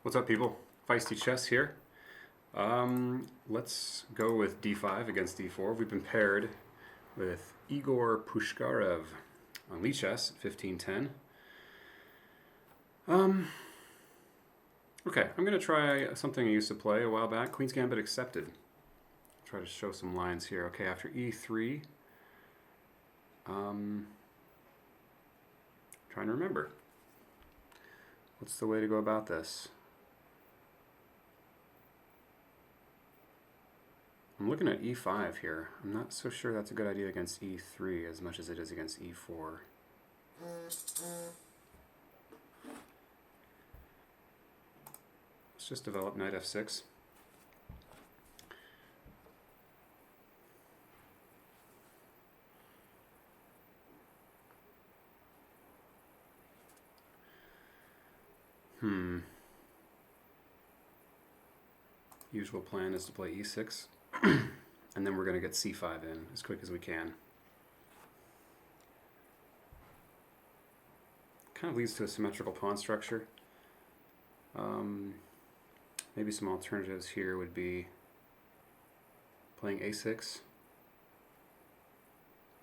What's up, people? Feisty Chess here. Let's go with d5 against d4. We've been paired with Igor Pushkarev on Lichess, 1510. Okay, I'm going to try something I used to play a while back. Queen's Gambit accepted. Try to show some lines here. Okay, after e3, trying to remember. What's the way to go about this? I'm looking at e5 here. I'm not so sure that's a good idea against e3 as much as it is against e4. Let's just develop knight f6. Usual plan is to play e6. And then we're going to get c5 in as quick as we can. Kind of leads to a symmetrical pawn structure. Maybe some alternatives here would be playing a6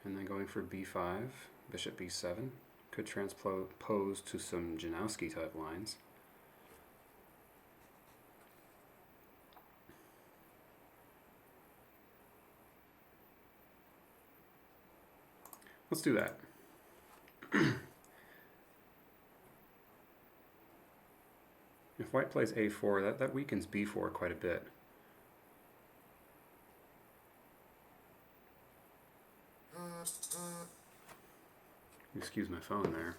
and then going for b5, bishop b7. Could transpose to some Janowski type lines. Let's do that. If white plays a4, that weakens b4 quite a bit. Excuse my phone there.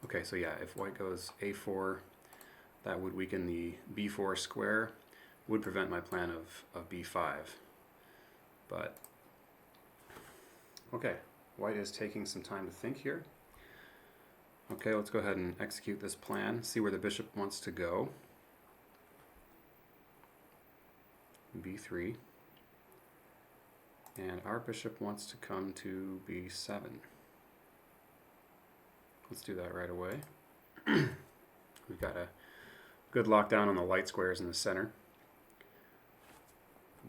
Okay, so yeah, if white goes a4, that would weaken the b4 square, would prevent my plan of b5. But, okay, white is taking some time to think here. Okay, let's go ahead and execute this plan, see where the bishop wants to go. b3. And our bishop wants to come to b7. Let's do that right away. We've got a good lockdown on the light squares in the center.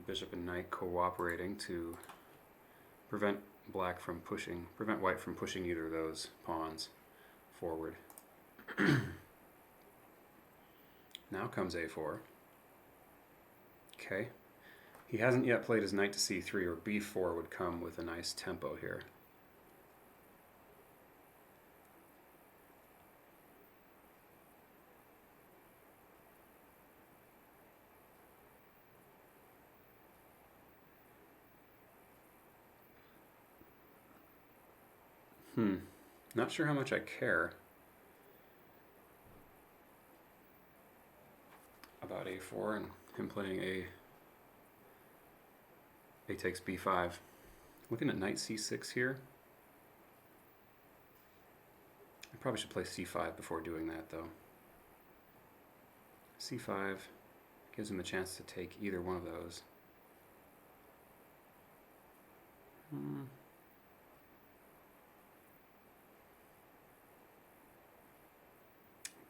Bishop and knight cooperating to prevent white from pushing either of those pawns forward. Now comes a4. Okay. He hasn't yet played his knight to c3, or b4 would come with a nice tempo here. Not sure how much I care about a4 and him playing a takes b5. Looking at knight c6 here. I probably should play c5 before doing that, though. c5 gives him a chance to take either one of those.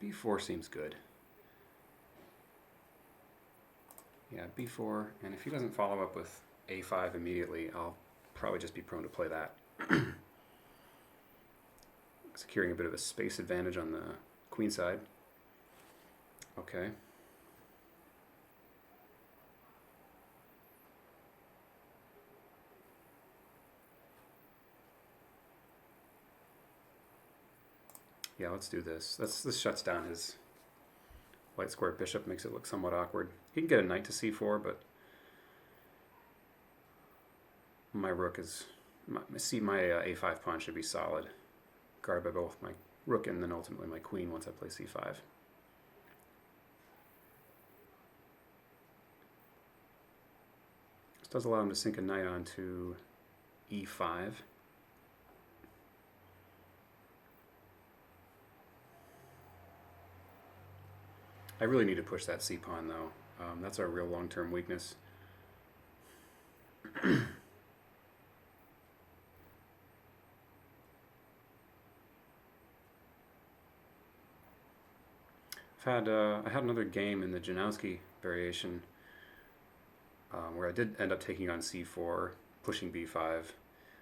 b4 seems good. Yeah, b4, and if he doesn't follow up with a5 immediately, I'll probably just be prone to play that. Securing a bit of a space advantage on the queen side. Okay. Yeah, let's do this. This shuts down his white square bishop, makes it look somewhat awkward. He can get a knight to c4, but my rook is... my a5 pawn should be solid, guarded by both my rook and then ultimately my queen once I play c5. This does allow him to sink a knight onto e5. I really need to push that c-pawn, though. That's our real long-term weakness. I had another game in the Janowski variation where I did end up taking on c4, pushing b5,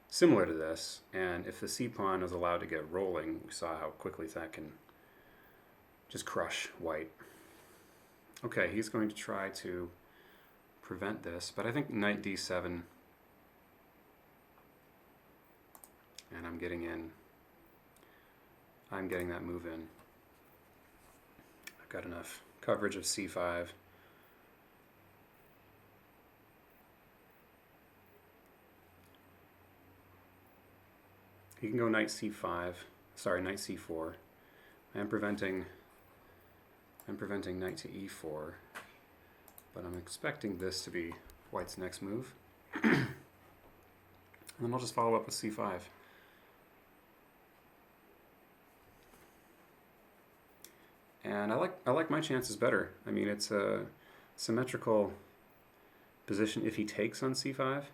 similar to this. And if the c pawn is allowed to get rolling, we saw how quickly that can just crush white. Okay, he's going to try to prevent this, but I think knight d7, and I'm getting that move in. I've got enough coverage of c5. He can go knight c5, sorry, knight c4. I'm preventing knight to e4, but I'm expecting this to be white's next move. And then I'll just follow up with c5. And I like my chances better. I mean, it's a symmetrical position if he takes on c5.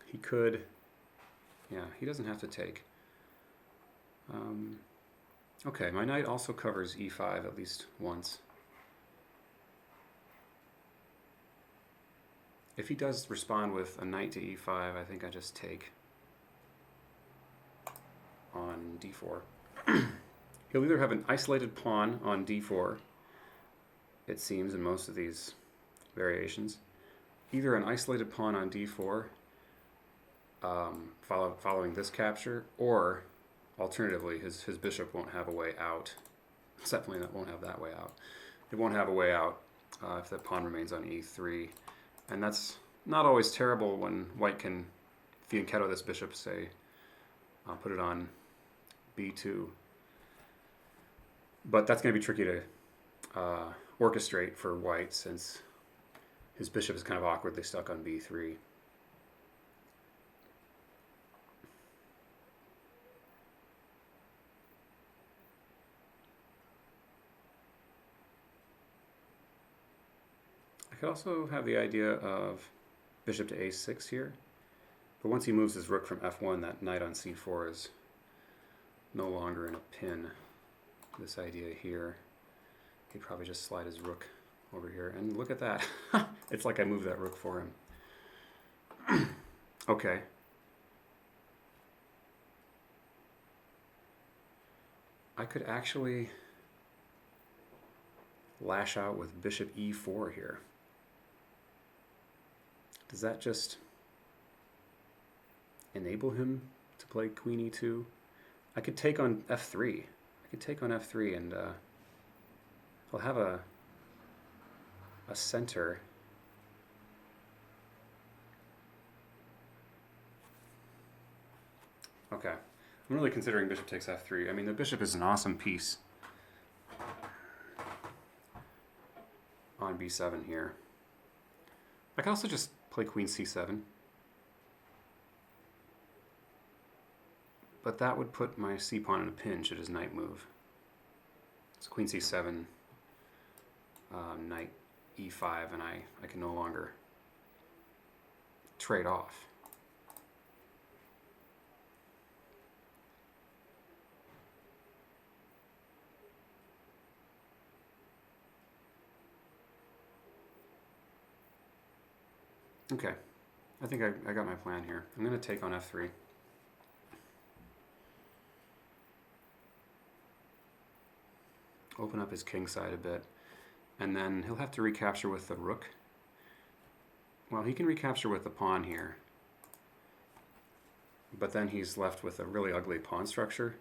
He could, yeah, he doesn't have to take. Okay, my knight also covers e5 at least once. If he does respond with a knight to e5, I think I just take on d4. He'll either have an isolated pawn on d4, it seems in most of these variations, either an isolated pawn on d4 following this capture, or alternatively his bishop won't have a way out. It's definitely won't have that way out. It won't have a way out if the pawn remains on e3, and that's not always terrible when white can fianchetto this bishop, say, put it on b2. But that's going to be tricky to orchestrate for white, since his bishop is kind of awkwardly stuck on b3. I could also have the idea of bishop to a6 here, but once he moves his rook from f1, that knight on c4 is no longer in a pin. This idea here, he'd probably just slide his rook over here, and look at that. It's like I moved that rook for him. Okay. I could actually lash out with bishop e4 here. Does that just enable him to play queen e2? I could take on f3. I could take on f3, and I'll have a center. Okay, I'm really considering bishop takes f3. I mean, the bishop is an awesome piece on b7 here. I can also just play queen c7. But that would put my c-pawn in a pin should his knight move. So queen c7, knight e5, and I can no longer trade off. Okay, I think I got my plan here. I'm going to take on f3. Open up his king side a bit, and then he'll have to recapture with the rook. Well, he can recapture with the pawn here, but then he's left with a really ugly pawn structure.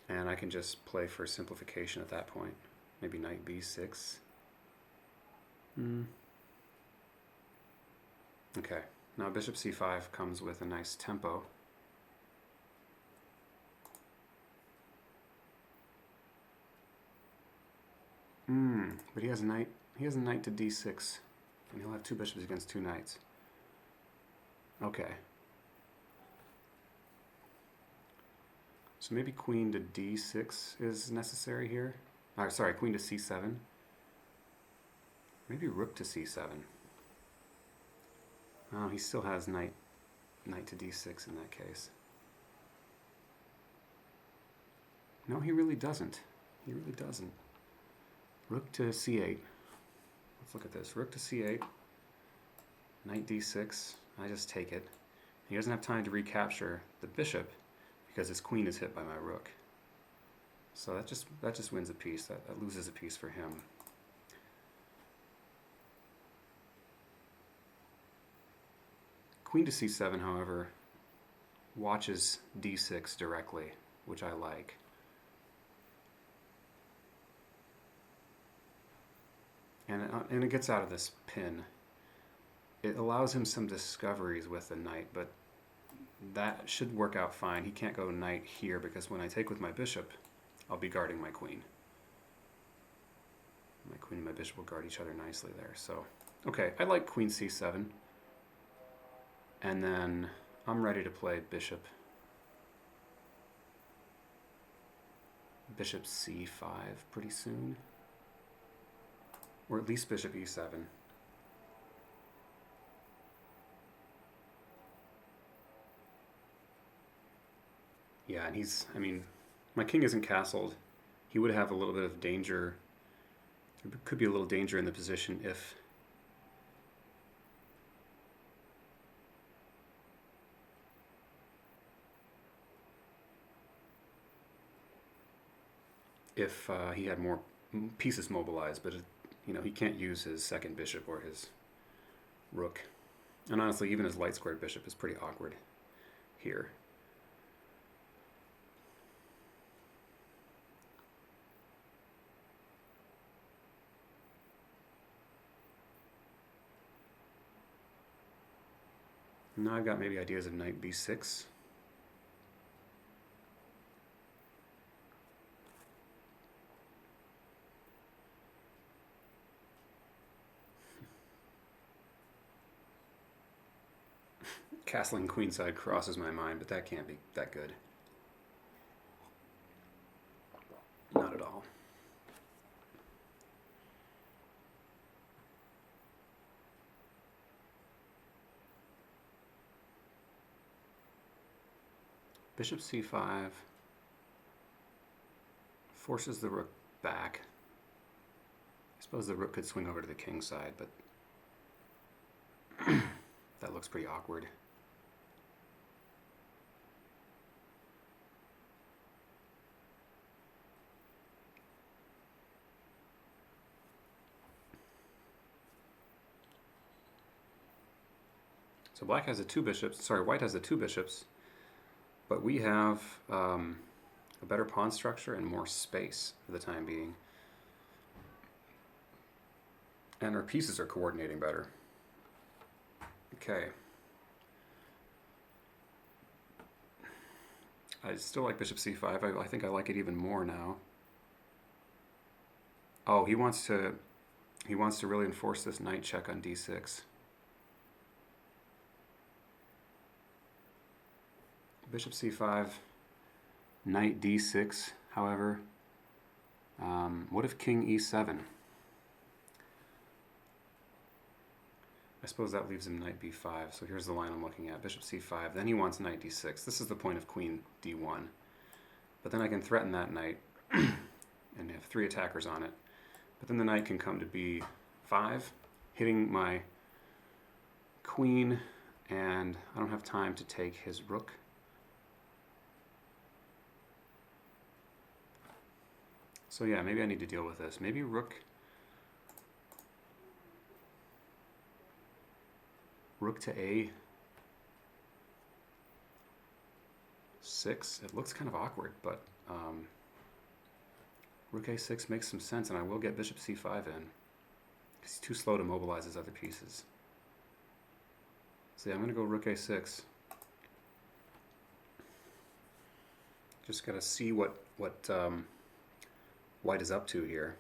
And I can just play for simplification at that point. Maybe knight b6. Okay, now bishop c5 comes with a nice tempo. But he has a knight to d6, and he'll have two bishops against two knights. Okay. So maybe queen to d6 is necessary here. Sorry, queen to c7. Maybe rook to c7. Oh, he still has knight knight to d6 in that case. No, he really doesn't. He really doesn't. Rook to c8. Let's look at this. Rook to c8. Knight d6. I just take it. He doesn't have time to recapture the bishop because his queen is hit by my rook. So that just wins a piece. That loses a piece for him. Queen to c7, however, watches d6 directly, which I like. And it gets out of this pin. It allows him some discoveries with the knight, but that should work out fine. He can't go knight here because when I take with my bishop, I'll be guarding my queen. My queen and my bishop will guard each other nicely there. So, okay, I like queen c7. And then I'm ready to play bishop. Bishop c5 pretty soon. Or at least bishop e7. Yeah, and I mean, my king isn't castled. He would have a little bit of danger. There could be a little danger in the position if he had more pieces mobilized, but he can't use his second bishop or his rook. And honestly, even his light squared bishop is pretty awkward here. Now I've got maybe ideas of knight b6. Castling queenside crosses my mind, but that can't be that good. Not at all. Bishop c5 forces the rook back. I suppose the rook could swing over to the king side, but that looks pretty awkward. So white has the two bishops, but we have a better pawn structure and more space for the time being. And our pieces are coordinating better. Okay. I still like bishop c5. I think I like it even more now. Oh, he wants to really enforce this knight check on d6. Bishop c5, knight d6, however. What if king e7? I suppose that leaves him knight b5. So here's the line I'm looking at. Bishop c5. Then he wants knight d6. This is the point of queen d1. But then I can threaten that knight and have three attackers on it. But then the knight can come to b5, hitting my queen, and I don't have time to take his rook. So yeah, maybe I need to deal with this. Maybe rook to a6. It looks kind of awkward, but rook a6 makes some sense, and I will get bishop c5 in. He's too slow to mobilize his other pieces. So yeah, I'm going to go rook a6. Just got to see what white is up to here.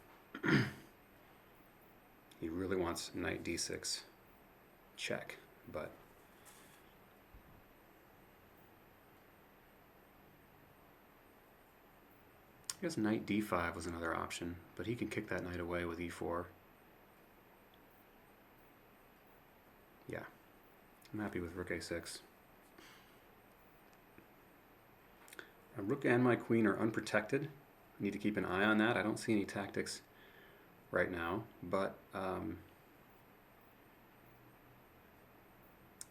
He really wants knight d6 check, but I guess knight d5 was another option, but he can kick that knight away with e4. Yeah, I'm happy with rook a6. A rook and my queen are unprotected. I need to keep an eye on that. I don't see any tactics right now, but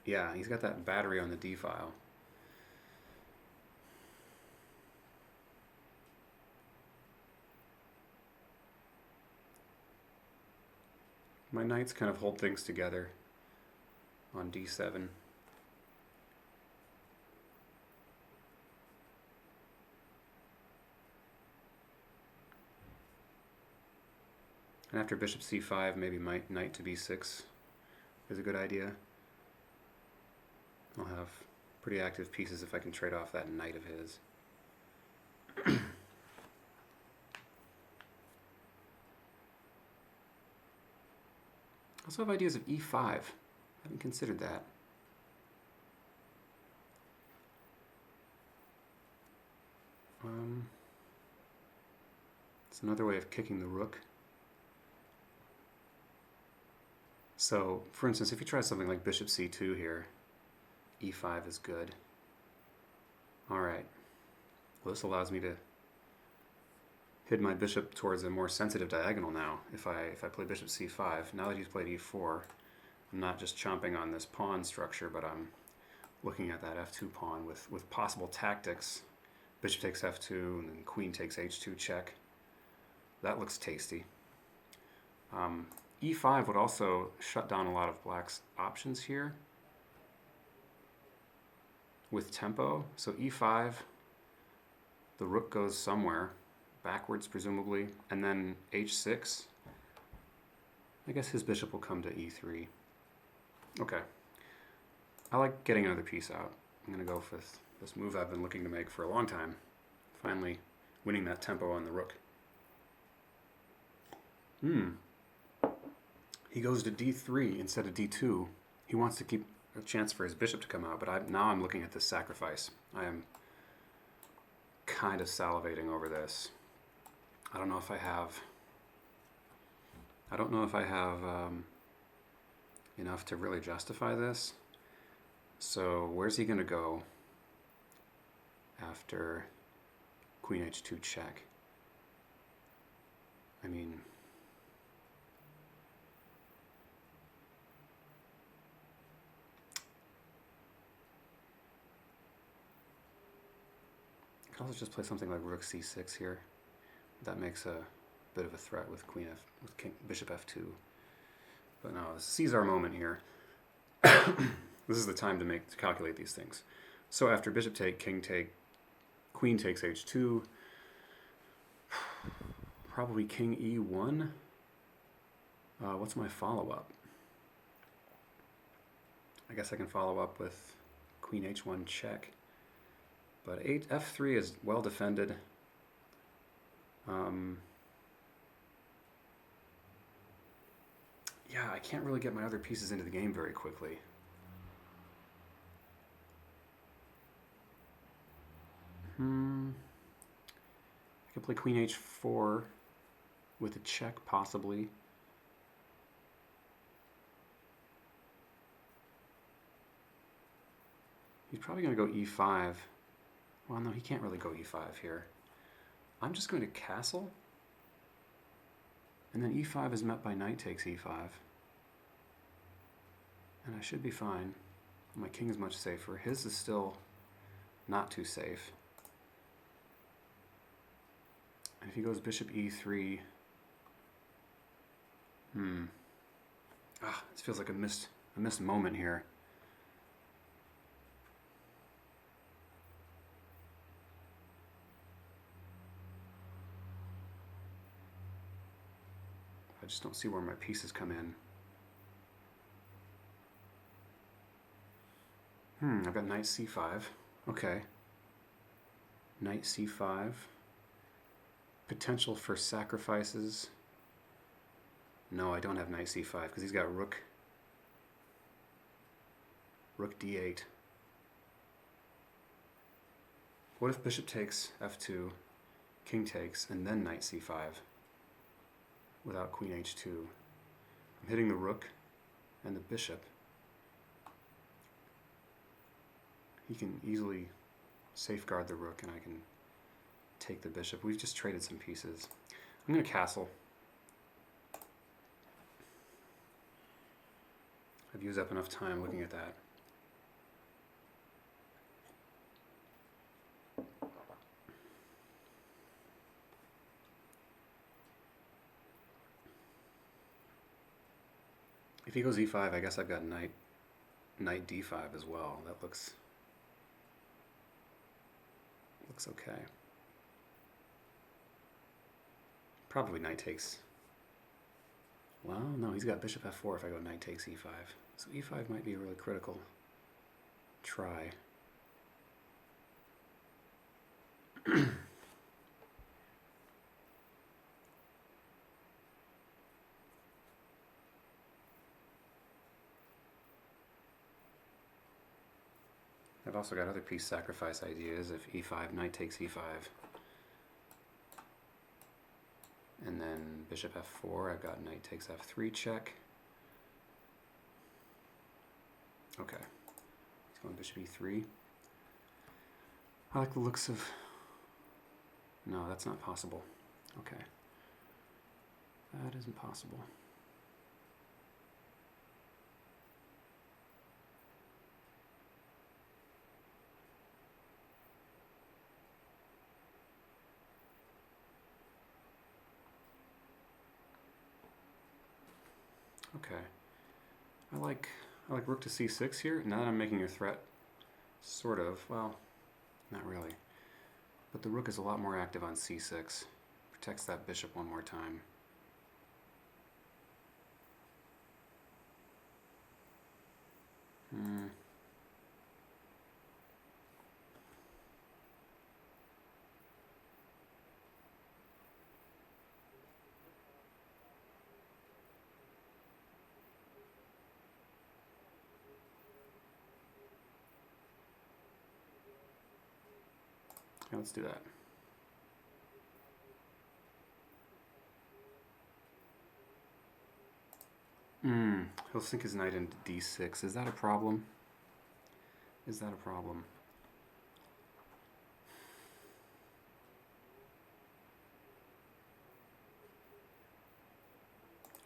yeah, he's got that battery on the D file. My knights kind of hold things together on D7. And after bishop c5, maybe knight to b6 is a good idea. I'll have pretty active pieces if I can trade off that knight of his. I also have ideas of e5. I haven't considered that. It's another way of kicking the rook. So, for instance, if you try something like bishop c2 here, e5 is good. Alright. Well, this allows me to hit my bishop towards a more sensitive diagonal now. If I play bishop c5, now that he's played e4, I'm not just chomping on this pawn structure, but I'm looking at that f2 pawn with possible tactics. Bishop takes f2, and then queen takes h2 check. That looks tasty. E5 would also shut down a lot of black's options here with tempo. So e5, the rook goes somewhere, backwards presumably, and then h6. I guess his bishop will come to e3. Okay. I like getting another piece out. I'm going to go for this move I've been looking to make for a long time. Finally winning that tempo on the rook. He goes to d3 instead of d2. He wants to keep a chance for his bishop to come out, but now I'm looking at this sacrifice. I am kind of salivating over this. I don't know if I have enough to really justify this. So where's he going to go after queen h2 check? I mean, I could also just play something like rook c6 here. That makes a bit of a threat with bishop f2. But no, seize our moment here. This is the time to calculate these things. So after bishop take, king take, queen takes h2, probably king e1. What's my follow-up? I guess I can follow up with queen h1 check. But f3 is well defended. Yeah, I can't really get my other pieces into the game very quickly. I could play queen h4 with a check, possibly. He's probably going to go e5. Well, no, he can't really go e5 here. I'm just going to castle. And then e5 is met by knight takes e5. And I should be fine. My king is much safer. His is still not too safe. And if he goes bishop e3... this feels like a missed moment here. I just don't see where my pieces come in. I've got knight c5. Okay. Knight c5. Potential for sacrifices. No, I don't have knight c5 because he's got rook d8. What if bishop takes f2, king takes, and then knight c5 without queen h2? I'm hitting the rook and the bishop. He can easily safeguard the rook, and I can take the bishop. We've just traded some pieces. I'm going to castle. I've used up enough time looking at that. If he goes e5, I guess I've got knight d5 as well. That looks okay. Probably knight takes. Well, no, he's got bishop f4 if I go knight takes e5. So e5 might be a really critical try. I've also got other piece sacrifice ideas. If e5, knight takes e5. And then bishop f4, I've got knight takes f3 check. Okay, he's going bishop e3. I like the looks of... No, that's not possible. Okay. That isn't possible. Okay. I like rook to c6 here. Now that I'm making a threat, sort of, well, not really. But the rook is a lot more active on c6. Protects that bishop one more time. Okay, let's do that. He'll sink his knight into d6. Is that a problem? Is that a problem?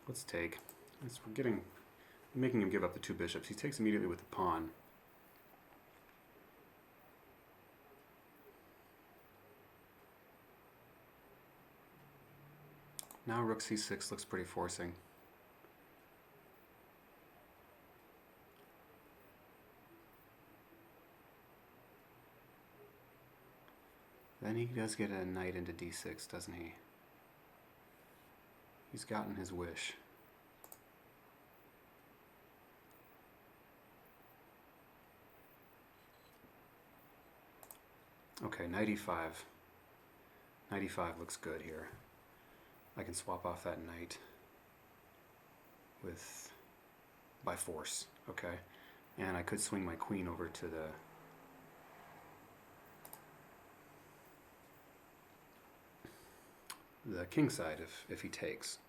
Let's take. We're making him give up the two bishops. He takes immediately with the pawn. Now rook c6 looks pretty forcing. Then he does get a knight into d6, doesn't he? He's gotten his wish. Okay, knight e5. Knight e5 looks good here. I can swap off that knight by force, okay? And I could swing my queen over to the king side if he takes.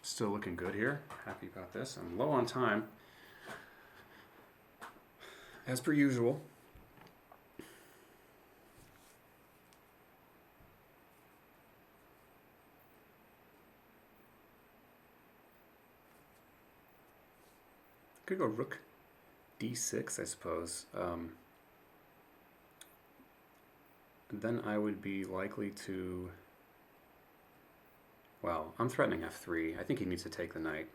Still looking good here. Happy about this. I'm low on time, as per usual. Could go rook d6, I suppose. Then I would be likely to... Well, I'm threatening f3. I think he needs to take the knight.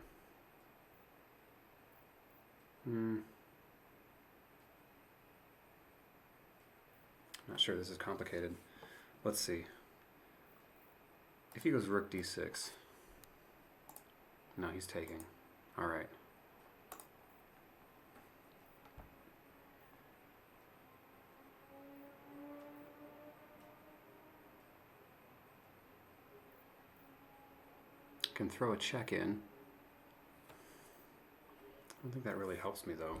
Not sure this is complicated. Let's see. If he goes rook d6... No, he's taking. All right. Can throw a check in. I don't think that really helps me though.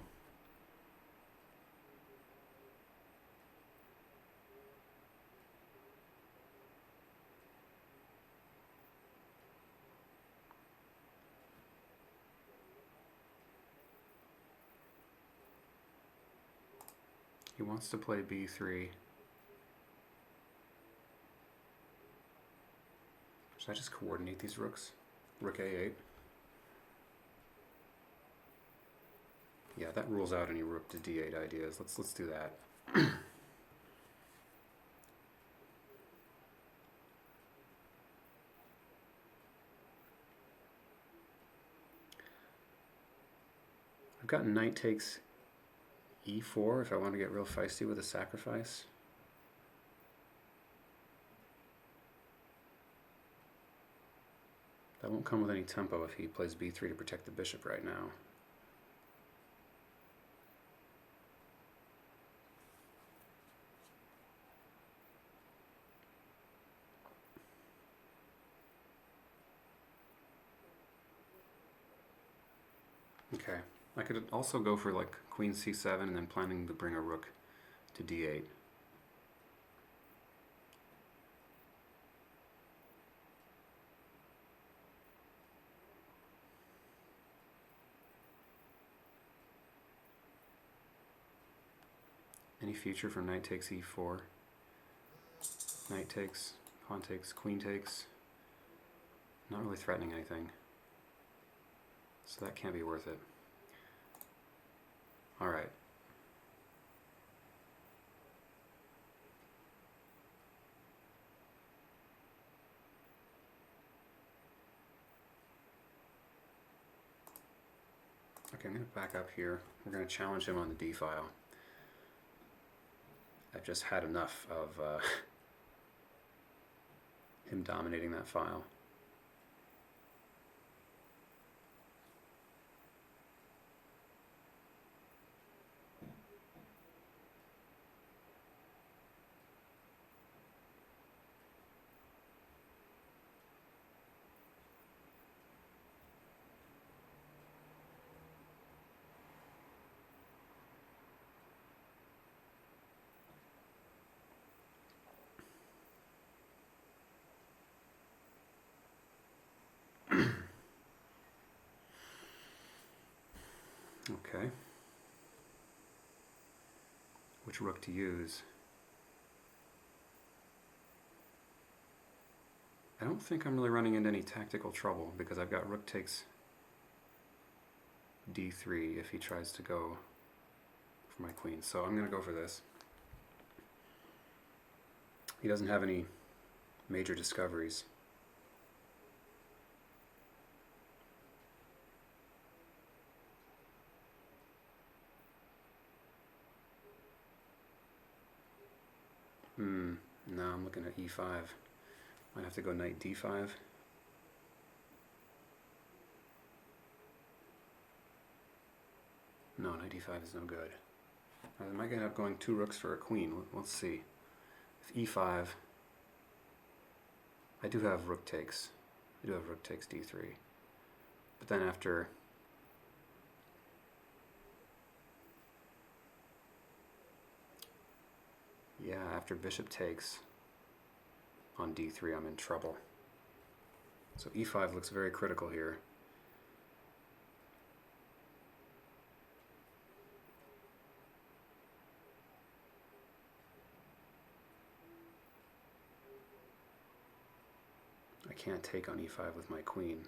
He wants to play b3. Should I just coordinate these rooks? Rook a8. Yeah, that rules out any rook to d8 ideas. Let's do that. I've got knight takes e4 if I want to get real feisty with a sacrifice. That won't come with any tempo if he plays b3 to protect the bishop right now. Okay, I could also go for like queen c7 and then planning to bring a rook to d8. Any future for knight takes e4? Knight takes, pawn takes, queen takes. Not really threatening anything. So that can't be worth it. All right. Okay, I'm going to back up here. We're going to challenge him on the d file. I've just had enough of him dominating that file. Okay. Which rook to use? I don't think I'm really running into any tactical trouble because I've got rook takes d3 if he tries to go for my queen. So I'm going to go for this. He doesn't have any major discoveries. No, I'm looking at e5. Might have to go knight d5. No, knight d5 is no good. I might end up going 2 rooks for a queen. Let's see. If e5, I do have rook takes. I do have rook takes d3. But then after after bishop takes on d3, I'm in trouble. So e5 looks very critical here. I can't take on e5 with my queen.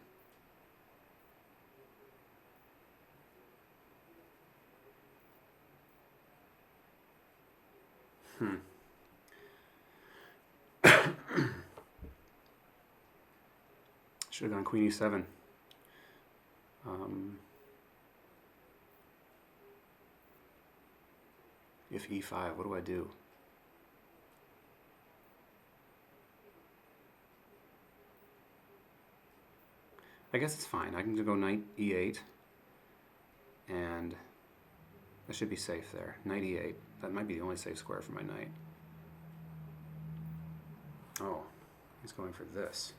Should have gone queen e7. If e5, what do I do? I guess it's fine. I can go knight e8, and that should be safe there. Knight e8. That might be the only safe square for my knight. Oh, he's going for this.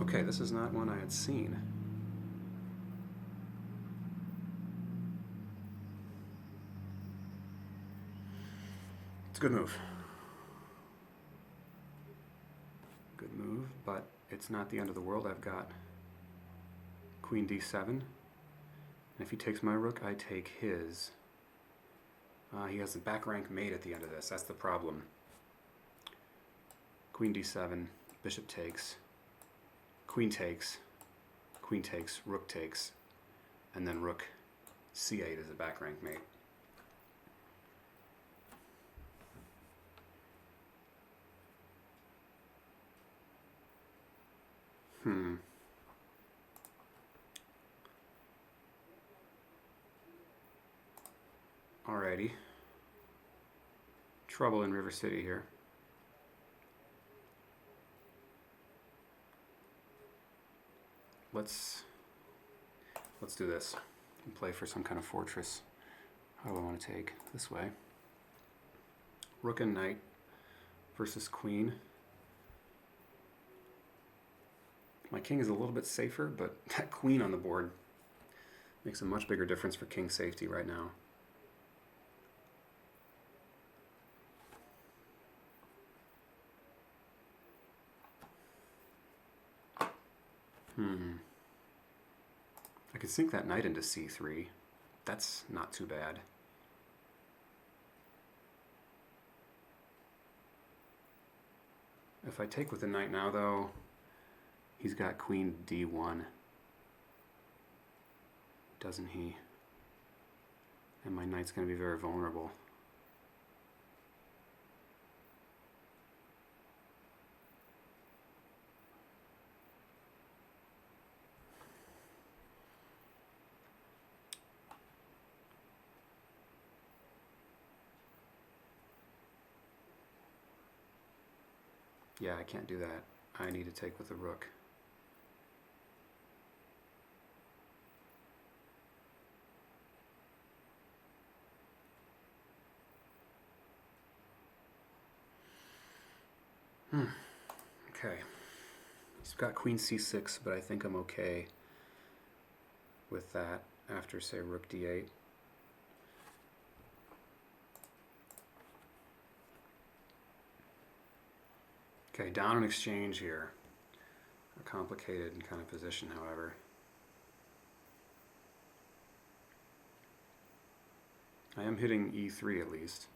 Okay, this is not one I had seen. It's a good move. Good move, but it's not the end of the world. I've got queen d7, And if he takes my rook, I take his. He has a back rank mate at the end of this. That's the problem. Queen d7, bishop takes, queen takes, rook takes, and then rook c8 is a back rank mate. Alrighty. Trouble in River City here. Let's do this and play for some kind of fortress. How do I want to take? This way. Rook and knight versus queen. My king is a little bit safer, but that queen on the board makes a much bigger difference for king safety right now. I could sink that knight into c3. That's not too bad. If I take with the knight now, though, he's got queen d1, doesn't he? And my knight's going to be very vulnerable. Yeah, I can't do that. I need to take with the rook. Okay. He's got queen c6, but I think I'm okay with that after, say, rook d8. Okay, down in exchange here. A complicated kind of position, however. I am hitting e3 at least.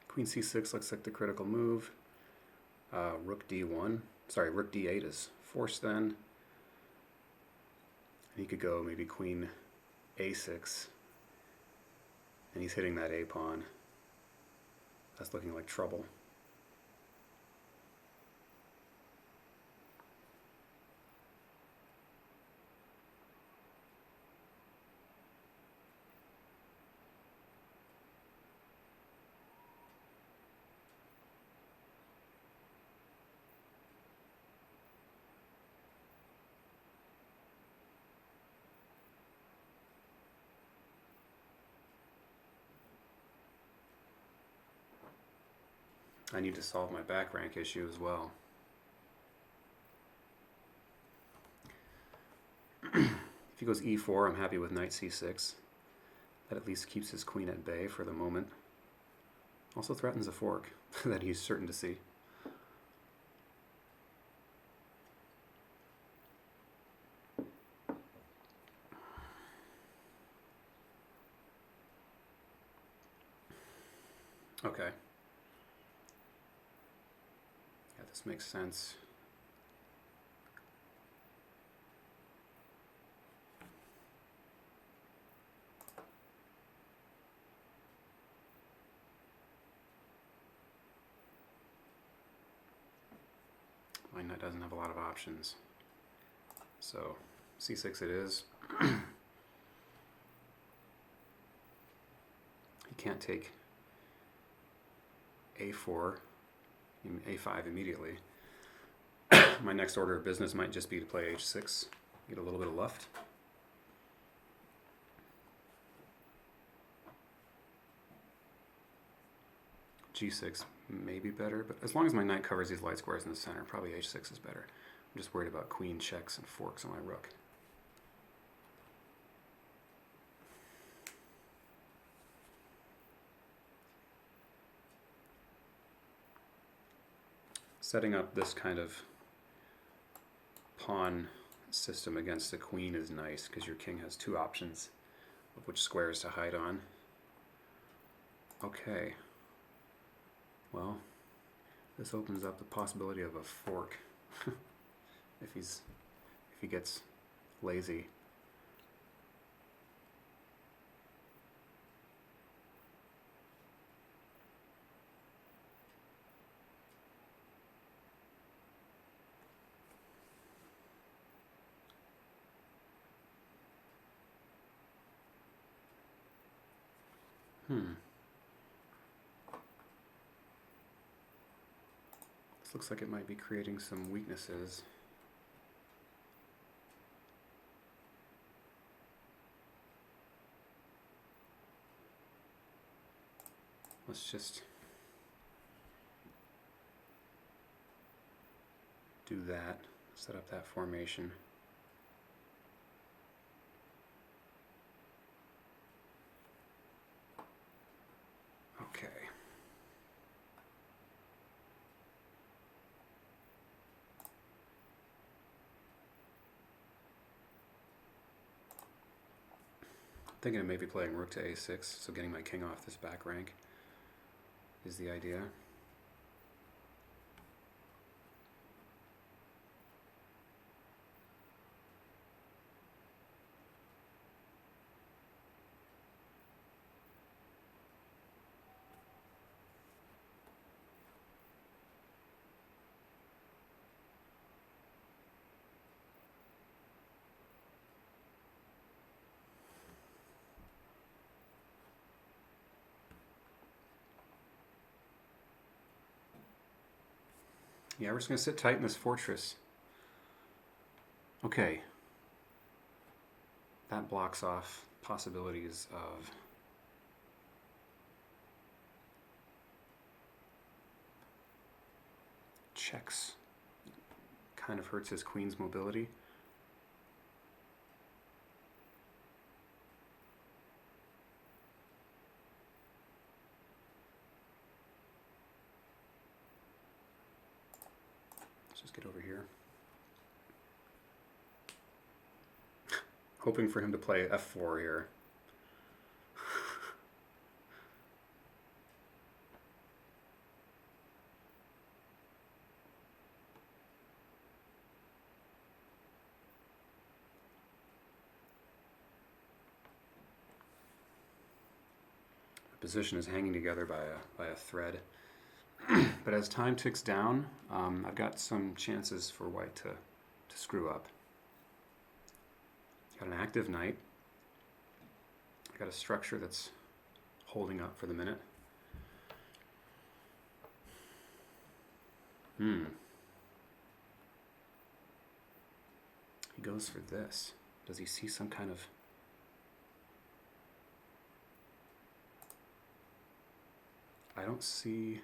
Queen c6 looks like the critical move. Rook d1. Sorry, rook d8 is forced then. And he could go maybe queen a6, and he's hitting that a pawn. That's looking like trouble. I need to solve my back rank issue as well. If he goes e4, I'm happy with knight c6. That at least keeps his queen at bay for the moment. Also threatens a fork that he's certain to see. Okay. Yeah, this makes sense. My knight doesn't have a lot of options. So c6 it is. He can't take a4, a5 immediately. My next order of business might just be to play h6, get a little bit of left. g6 may be better, but as long as my knight covers these light squares in the center, probably h6 is better. I'm just worried about queen checks and forks on my rook. setting up this kind of pawn system against the queen is nice because your king has two options of which squares to hide on. Okay. Well, this opens up the possibility of a fork if he gets lazy. This looks like it might be creating some weaknesses. Let's just do that, set up that formation. Okay. Thinking of maybe playing rook to a6, so getting my king off this back rank is the idea. Yeah, we're just going to sit tight in this fortress. Okay. That blocks off possibilities of checks. Kind of hurts his queen's mobility. Let's just get over here. Hoping for him to play f4 here. The position is hanging together by a thread. But as time ticks down, I've got some chances for white to screw up. Got an active knight. I got a structure that's holding up for the minute. He goes for this. Does he see some kind of... I don't see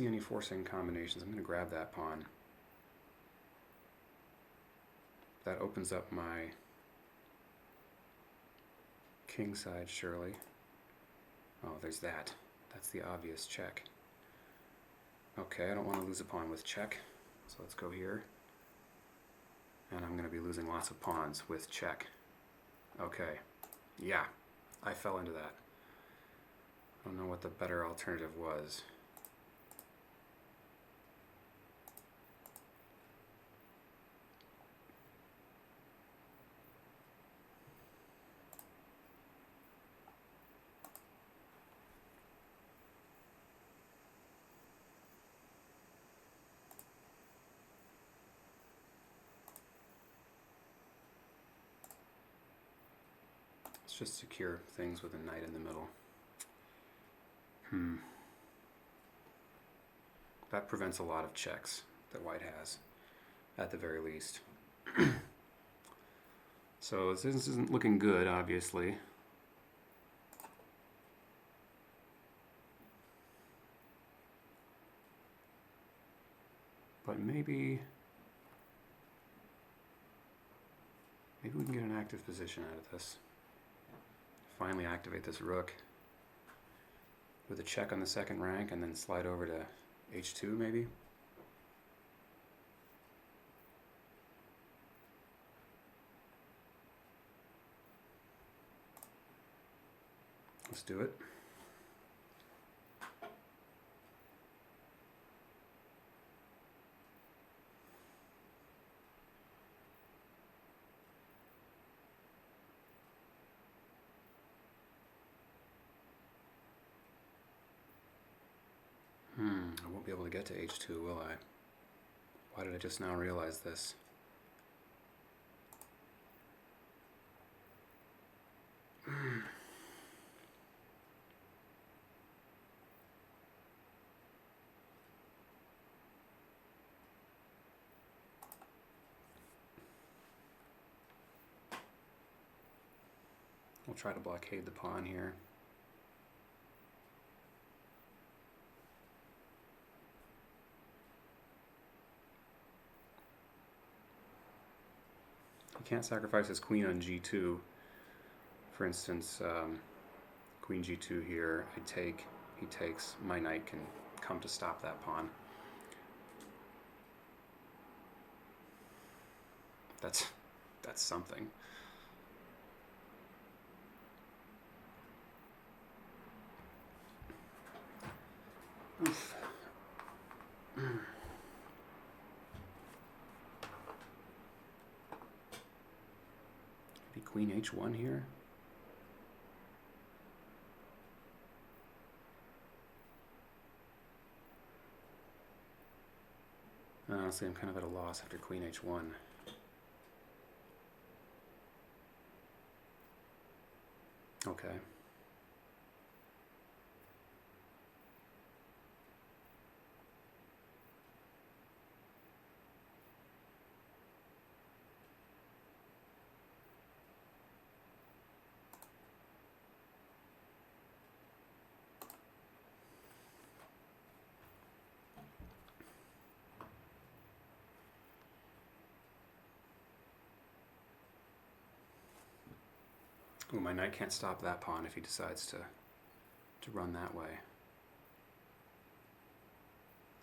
any forcing combinations. I'm going to grab that pawn. That opens up my king side, surely. Oh, there's that. That's the obvious check. Okay, I don't want to lose a pawn with check. So let's go here. And I'm going to be losing lots of pawns with check. Okay. Yeah, I fell into that. I don't know what the better alternative was. Let's just secure things with a knight in the middle. That prevents a lot of checks that white has, at the very least. So this isn't looking good, obviously. But maybe we can get an active position out of this. Finally activate this rook. with a check on the second rank and then slide over to h2 maybe. Let's do it. I won't be able to get to h2, will I? Why did I just now realize this? We'll try to blockade the pawn here. He can't sacrifice his queen on g2. For instance, queen g2 here, I take, he takes, my knight can come to stop that pawn. That's something. Oof. Maybe queen h1 here. Honestly, I'm kind of at a loss after queen h1. Okay. Ooh, my knight can't stop that pawn if he decides to run that way.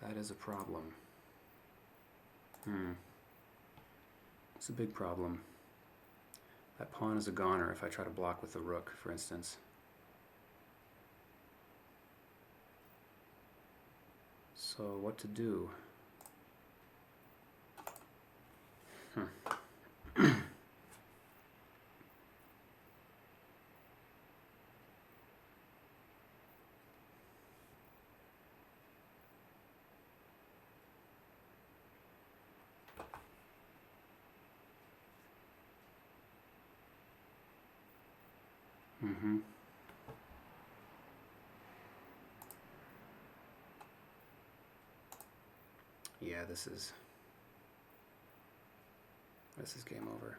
That is a problem. It's a big problem. That pawn is a goner if I try to block with the rook, for instance. So what to do? Yeah, this is game over.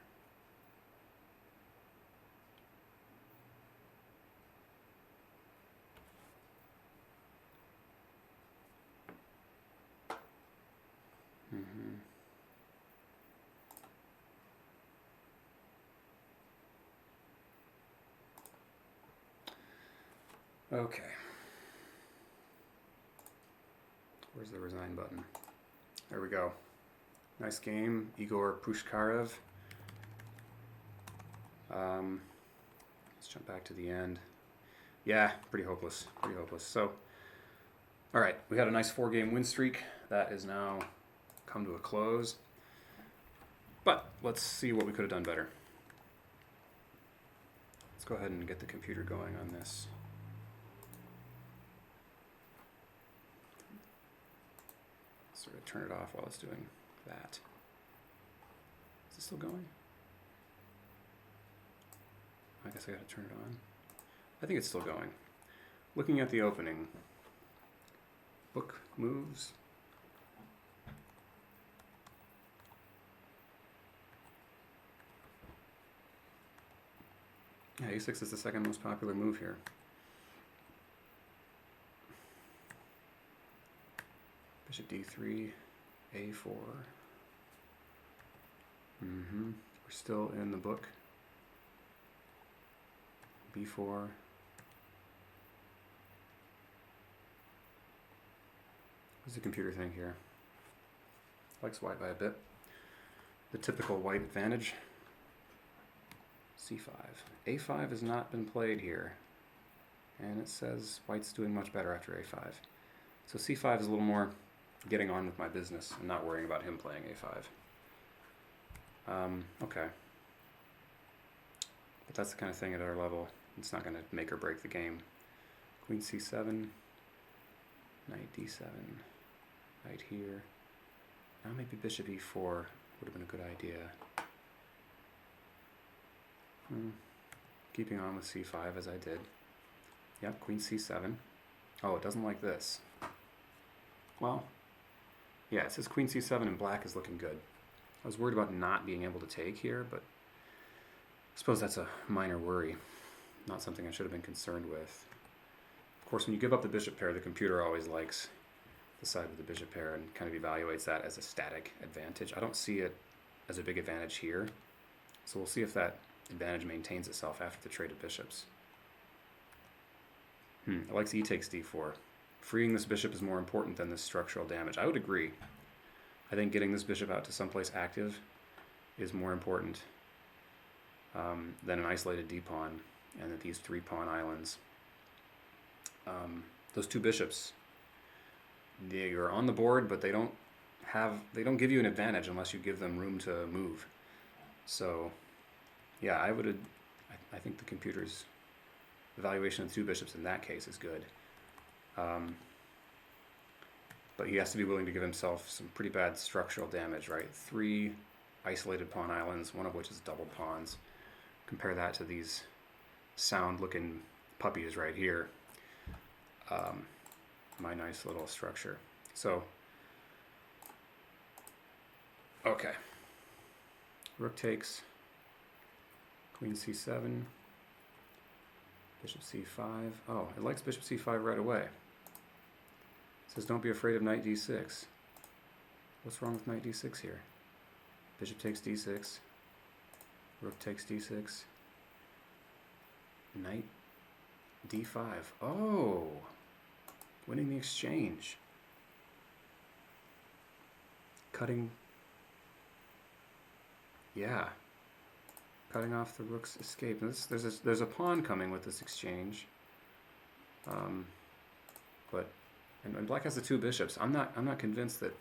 Okay. Where's the resign button? There we go. Nice game, Igor Pushkarev. Let's jump back to the end. Yeah, pretty hopeless. Pretty hopeless. So, all right, we had a nice 4-game win streak. That is now come to a close. But let's see what we could have done better. Let's go ahead and get the computer going on this. Sort of turn it off while it's doing that. Is it still going? I guess I gotta turn it on. I think it's still going. Looking at the opening. Book moves. Yeah, a6 is the second most popular move here. Bishop d3, a4. We're still in the book. b4. What's the computer think here? Likes white by a bit. The typical white advantage. c5. a5 has not been played here. And it says white's doing much better after a5. So c5 is a little more getting on with my business and not worrying about him playing a5. Okay. But that's the kind of thing at our level. It's not going to make or break the game. Queen c7, knight d7, knight here. Now maybe bishop e4 would have been a good idea. Keeping on with c5 as I did. Yep, queen c7. Oh, it doesn't like this. Well, yeah, it says queen c7 and black is looking good. I was worried about not being able to take here, but I suppose that's a minor worry. Not something I should have been concerned with. Of course, when you give up the bishop pair, the computer always likes the side with the bishop pair and kind of evaluates that as a static advantage. I don't see it as a big advantage here. So we'll see if that advantage maintains itself after the trade of bishops. It likes e takes d4. Freeing this bishop is more important than this structural damage. I would agree. I think getting this bishop out to someplace active is more important than an isolated d-pawn and these 3-pawn islands. Those two bishops, they are on the board, but they don't give you an advantage unless you give them room to move. So, yeah, I think the computer's evaluation of two bishops in that case is good. But he has to be willing to give himself some pretty bad structural damage, right? 3 isolated pawn islands, one of which is double pawns. Compare that to these sound-looking puppies right here. My nice little structure. So, okay. Rook takes, queen c7, bishop c5. Oh, it likes bishop c5 right away. It says don't be afraid of knight d6. What's wrong with knight d6 here? Bishop takes d6, rook takes d6, knight d5. Oh, winning the exchange. Cutting, yeah, cutting off the rook's escape. There's a pawn coming with this exchange, but and black has the 2 bishops. I'm not convinced that.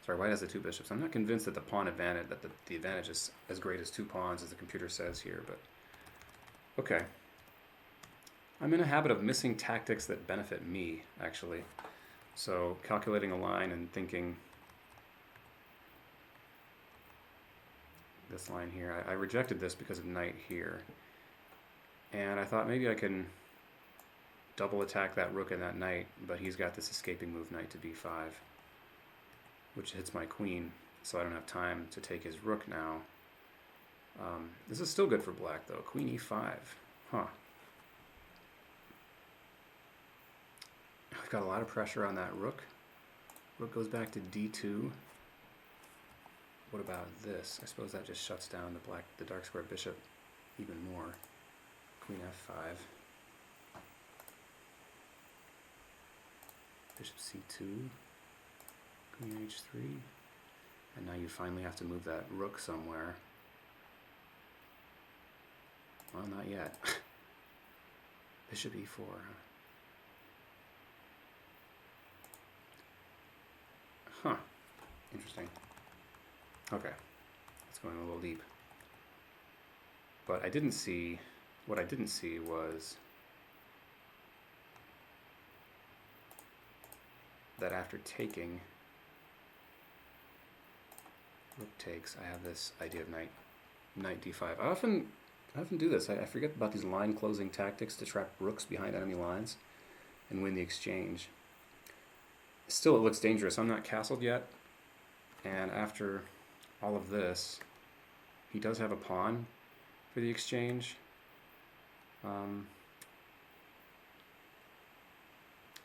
Sorry, white has the 2 bishops. I'm not convinced that the pawn advantage, that the advantage is as great as 2 pawns as the computer says here. But okay, I'm in a habit of missing tactics that benefit me actually. So calculating a line and thinking. This line here, I rejected this because of knight here, and I thought maybe I can double attack that rook and that knight, but he's got this escaping move, knight to b5, which hits my queen, so I don't have time to take his rook now. This is still good for black though, queen e5, huh. I've got a lot of pressure on that rook. Rook goes back to d2. What about this? I suppose that just shuts down the dark square bishop even more. Queen f5. Bishop c2. Queen h3. And now you finally have to move that rook somewhere. Well, not yet. Bishop e4. Huh. Interesting. Okay, it's going a little deep. But what I didn't see was that after taking, rook takes, I have this idea of knight d5. I often do this. I forget about these line closing tactics to trap rooks behind enemy lines and win the exchange. Still, it looks dangerous. I'm not castled yet, and after all of this, he does have a pawn for the exchange.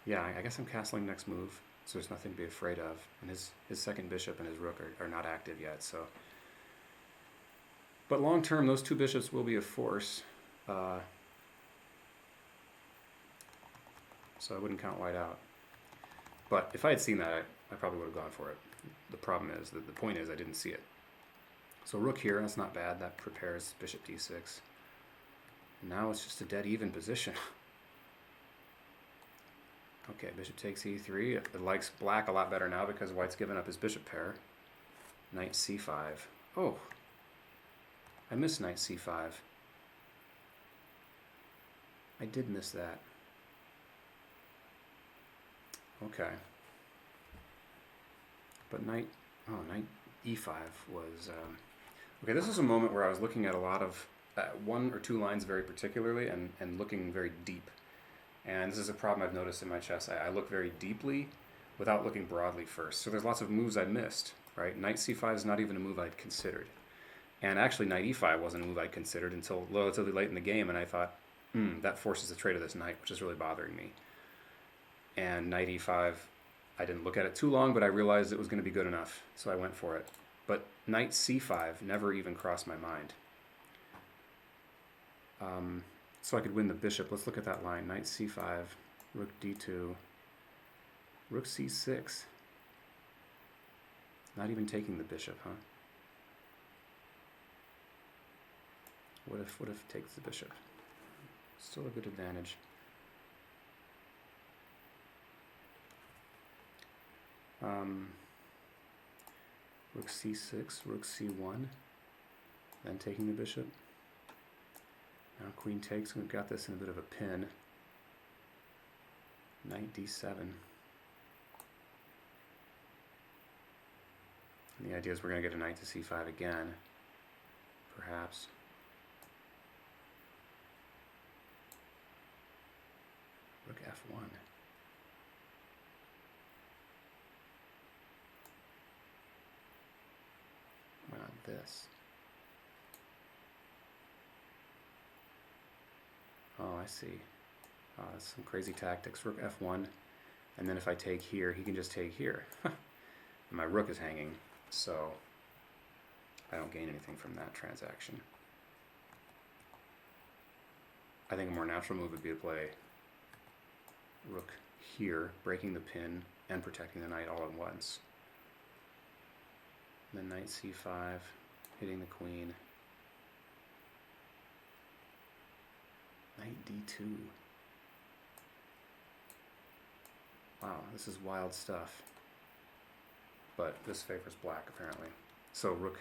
Yeah, I guess I'm castling next move, so there's nothing to be afraid of. And his second bishop and his rook are not active yet, so. But long term, those 2 bishops will be a force. So I wouldn't count white out. But if I had seen that, I probably would have gone for it. The problem is, the point is I didn't see it. So rook here, that's not bad. That prepares bishop d6. And now it's just a dead even position. Okay, bishop takes e3. It likes black a lot better now because white's given up his bishop pair. Knight c5. Oh, I missed knight c5. I did miss that. Okay. But knight e5 was... okay, this is a moment where I was looking at a lot of one or two lines very particularly and looking very deep. And this is a problem I've noticed in my chess. I look very deeply without looking broadly first. So there's lots of moves I missed, right? Knight c5 is not even a move I'd considered. And actually knight e5 wasn't a move I'd considered until relatively late in the game, and I thought, that forces the trade of this knight, which is really bothering me. And knight e5, I didn't look at it too long, but I realized it was going to be good enough, so I went for it. But knight c5 never even crossed my mind. So I could win the bishop. Let's look at that line. Knight c5, rook d2, rook c6. Not even taking the bishop, huh? What if it takes the bishop? Still a good advantage. Rook c6, rook c1, then taking the bishop. Now queen takes, we've got this in a bit of a pin. Knight d7. And the idea is we're going to get a knight to c5 again, perhaps. Rook f1. Why not this? Oh, I see. That's some crazy tactics. Rook f1, and then if I take here, he can just take here. And my rook is hanging, so I don't gain anything from that transaction. I think a more natural move would be to play rook here, breaking the pin and protecting the knight all at once. And then knight c5, hitting the queen. Knight d2. Wow, this is wild stuff. But this favors black, apparently. So rook...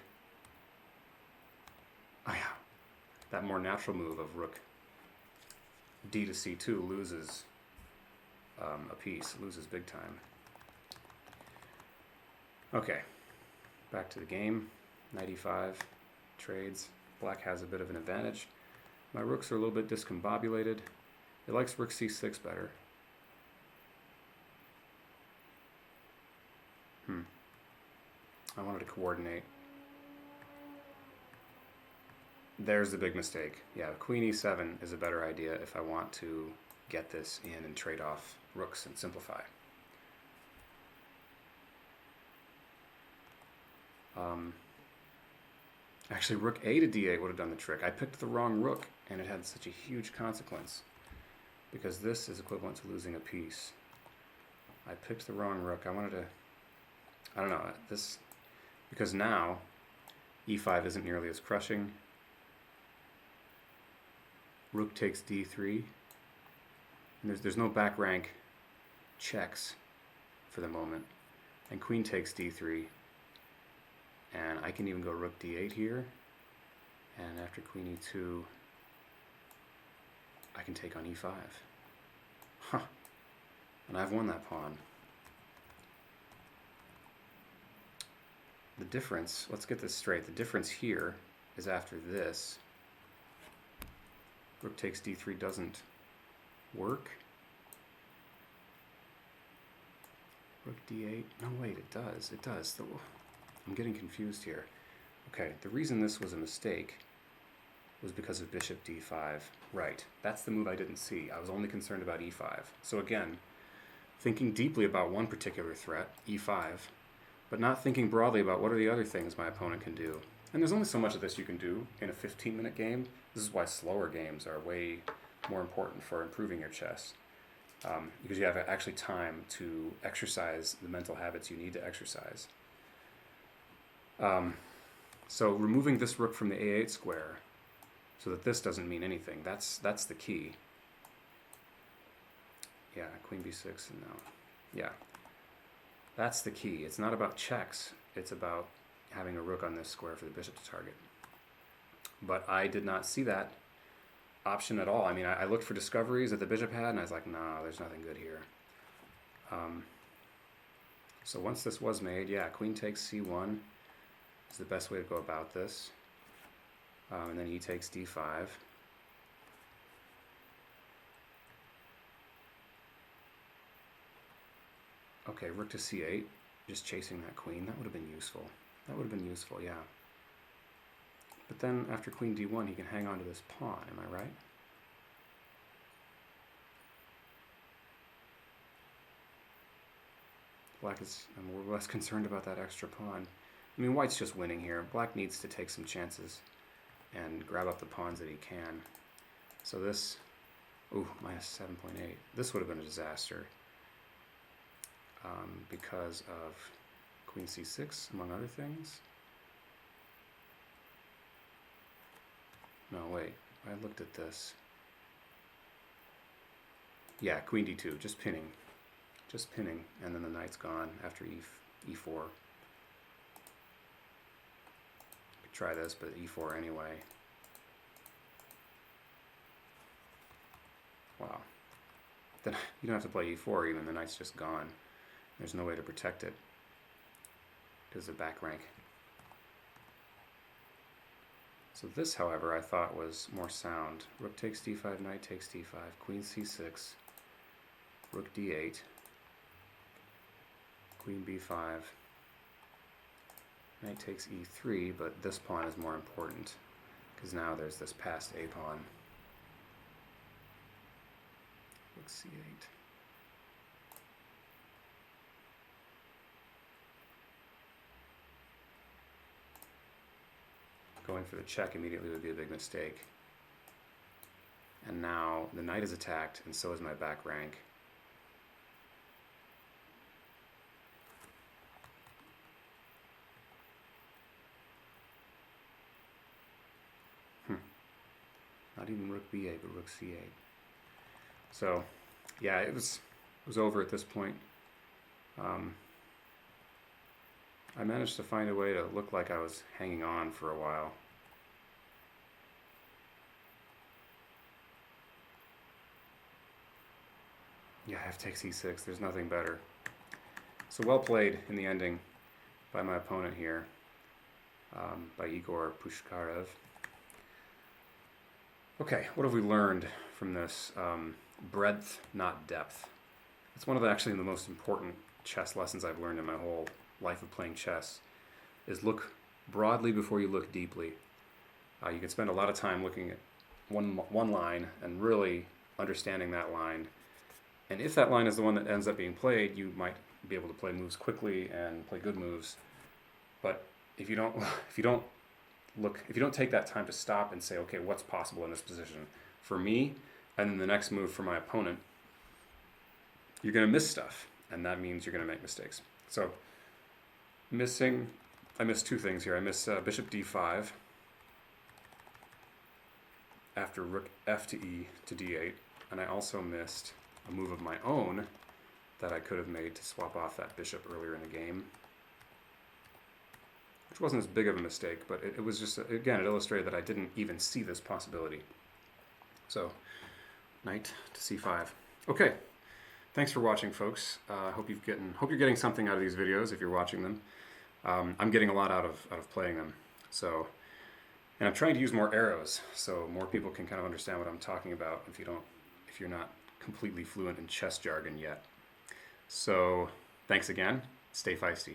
Oh yeah, that more natural move of rook d to c2 loses a piece, loses big time. Okay, back to the game. Knight e5, trades. Black has a bit of an advantage. My rooks are a little bit discombobulated. It likes rook c6 better. I wanted to coordinate. There's the big mistake. Yeah, queen e7 is a better idea if I want to get this in and trade off rooks and simplify. Actually, rook a to d8 would have done the trick. I picked the wrong rook, and it had such a huge consequence, because this is equivalent to losing a piece. I picked the wrong rook. I wanted to... I don't know. This... Because now, e5 isn't nearly as crushing. Rook takes d3. And there's no back rank checks for the moment. And queen takes d3. And I can even go rook d8 here. And after queen e2, I can take on e5. Huh. And I've won that pawn. The difference, let's get this straight, the difference here is after this, rook takes d3 doesn't work. Rook d8, no wait, it does, I'm getting confused here. Okay, the reason this was a mistake was because of bishop d5. Right, that's the move I didn't see. I was only concerned about e5. So again, thinking deeply about one particular threat, e5, but not thinking broadly about what are the other things my opponent can do. And there's only so much of this you can do in a 15-minute game. This is why slower games are way more important for improving your chess. because you have actually time to exercise the mental habits you need to exercise. So removing this rook from the a8 square so that this doesn't mean anything, that's the key. Yeah, queen b6 and now, yeah. That's the key. It's not about checks. It's about having a rook on this square for the bishop to target. But I did not see that option at all. I mean, I looked for discoveries that the bishop had, and I was like, no, there's nothing good here. So once this was made, yeah, queen takes c1 is the best way to go about this. And then he takes d5. Okay, rook to c8, just chasing that queen. That would have been useful. That would have been useful, yeah. But then after queen d1, he can hang on to this pawn, am I right? Black is, I'm less concerned about that extra pawn. I mean, white's just winning here. Black needs to take some chances and grab up the pawns that he can. So this, ooh, minus 7.8. This would have been a disaster because of queen c6, among other things. No, wait, I looked at this. Yeah, queen d2, just pinning, and then the knight's gone after e4. Could try this, but e4 anyway. Wow. Then you don't have to play e4 even, the knight's just gone. There's no way to protect it because of back rank. So this, however, I thought was more sound. Rook takes d5, knight takes d5, queen c6, rook d8, queen b5, knight takes e3, but this pawn is more important because now there's this passed a pawn. Rook c8. Going for the check immediately would be a big mistake. And now the knight is attacked, and so is my back rank. Not even rook b8, but rook c8. So, yeah, it was over at this point. I managed to find a way to look like I was hanging on for a while. Yeah, f takes e6. There's nothing better. So well played in the ending by my opponent here, by Igor Pushkarev. Okay, what have we learned from this? Breadth, not depth. It's one of the most important chess lessons I've learned in my whole life of playing chess, is look broadly before you look deeply. You can spend a lot of time looking at one line and really understanding that line. And if that line is the one that ends up being played, you might be able to play moves quickly and play good moves. But if you don't take that time to stop and say, okay, what's possible in this position for me, and then the next move for my opponent, you're going to miss stuff, and that means you're going to make mistakes. So I missed two things here. I missed bishop d5 after rook f to e to d8, and I also missed a move of my own that I could have made to swap off that bishop earlier in the game, which wasn't as big of a mistake, but it was just, again, it illustrated that I didn't even see this possibility. So, knight to c5. Okay, thanks for watching, folks. Hope you're getting something out of these videos if you're watching them. I'm getting a lot out of playing them. So, and I'm trying to use more arrows so more people can kind of understand what I'm talking about if you're not completely fluent in chess jargon yet. So, thanks again. Stay feisty.